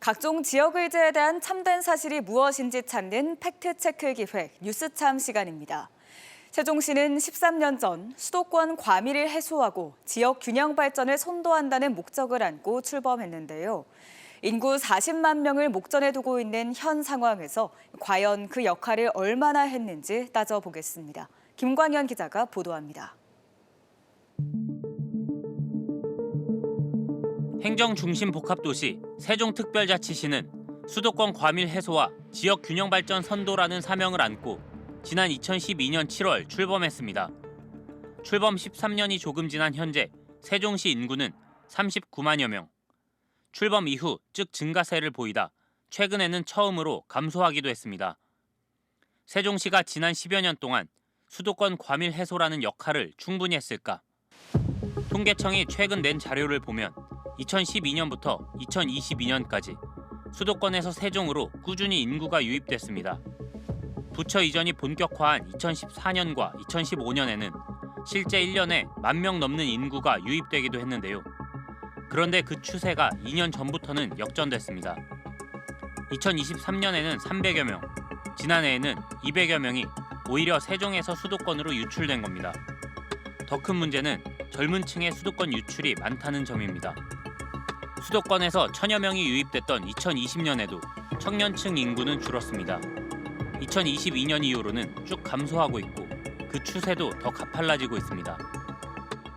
각종 지역 의제에 대한 참된 사실이 무엇인지 찾는 팩트체크 기획 뉴스참 시간입니다. 세종시는 13년 전 수도권 과밀을 해소하고 지역 균형 발전을 선도한다는 목적을 안고 출범했는데요. 인구 40만 명을 목전에 두고 있는 현 상황에서 과연 그 역할을 얼마나 했는지 따져보겠습니다. 김광현 기자가 보도합니다. 행정중심 복합도시 세종특별자치시는 수도권 과밀 해소와 지역 균형 발전 선도라는 사명을 안고 지난 2012년 7월 출범했습니다. 출범 13년이 조금 지난 현재 세종시 인구는 39만여 명. 출범 이후 즉 증가세를 보이다 최근에는 처음으로 감소하기도 했습니다. 세종시가 지난 10여 년 동안 수도권 과밀 해소라는 역할을 충분히 했을까? 통계청이 최근 낸 자료를 보면 2012년부터 2022년까지 수도권에서 세종으로 꾸준히 인구가 유입됐습니다. 부처 이전이 본격화한 2014년과 2015년에는 실제 1년에 1만 명 넘는 인구가 유입되기도 했는데요. 그런데 그 추세가 2년 전부터는 역전됐습니다. 2023년에는 300여 명, 지난해에는 200여 명이 오히려 세종에서 수도권으로 유출된 겁니다. 더 큰 문제는 젊은 층의 수도권 유출이 많다는 점입니다. 수도권에서 1000여 명이 유입됐던 2020년에도 청년층 인구는 줄었습니다. 2022년 이후로는 쭉 감소하고 있고 그 추세도 더 가팔라지고 있습니다.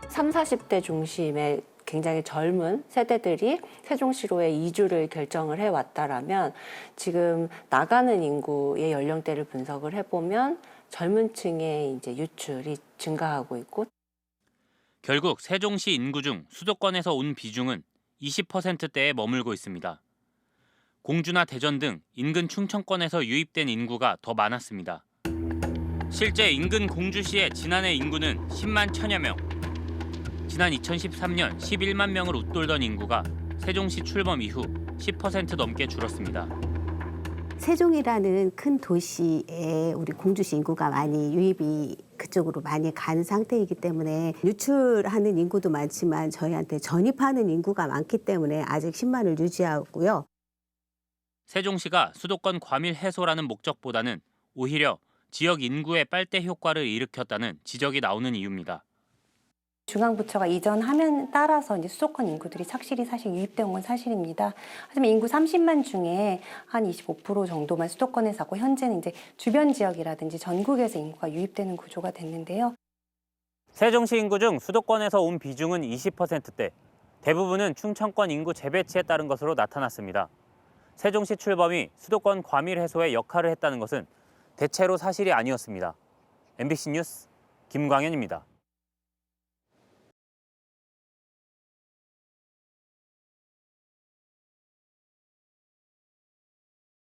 30, 40대 중심의 굉장히 젊은 세대들이 세종시로의 이주를 결정을 해왔다라면 지금 나가는 인구의 연령대를 분석을 해보면 젊은 층의 이제 유출이 증가하고 있고 결국 세종시 인구 중 수도권에서 온 비중은 20%대에 머물고 있습니다. 공주나 대전 등 인근 충청권에서 유입된 인구가 더 많았습니다. 실제 인근 공주시의 지난해 인구는 10만 1000여 명. 지난 2013년 11만 명을 웃돌던 인구가 세종시 출범 이후 10% 넘게 줄었습니다. 세종이라는 큰 도시에 우리 공주시 인구가 많이 유입이 그쪽으로 많이 간 상태이기 때문에 유출하는 인구도 많지만 저희한테 전입하는 인구가 많기 때문에 아직 10만을 유지하고요. 세종시가 수도권 과밀 해소라는 목적보다는 오히려 지역 인구의 빨대 효과를 일으켰다는 지적이 나오는 이유입니다. 중앙부처가 이전하면 따라서 이제 수도권 인구들이 착실히 사실 유입된 건 사실입니다. 하지만 인구 30만 중에 한 25% 정도만 수도권에 사고 현재는 이제 주변 지역이라든지 전국에서 인구가 유입되는 구조가 됐는데요. 세종시 인구 중 수도권에서 온 비중은 20%대, 대부분은 충청권 인구 재배치에 따른 것으로 나타났습니다. 세종시 출범이 수도권 과밀 해소에 역할을 했다는 것은 대체로 사실이 아니었습니다. MBC 뉴스 김광현입니다.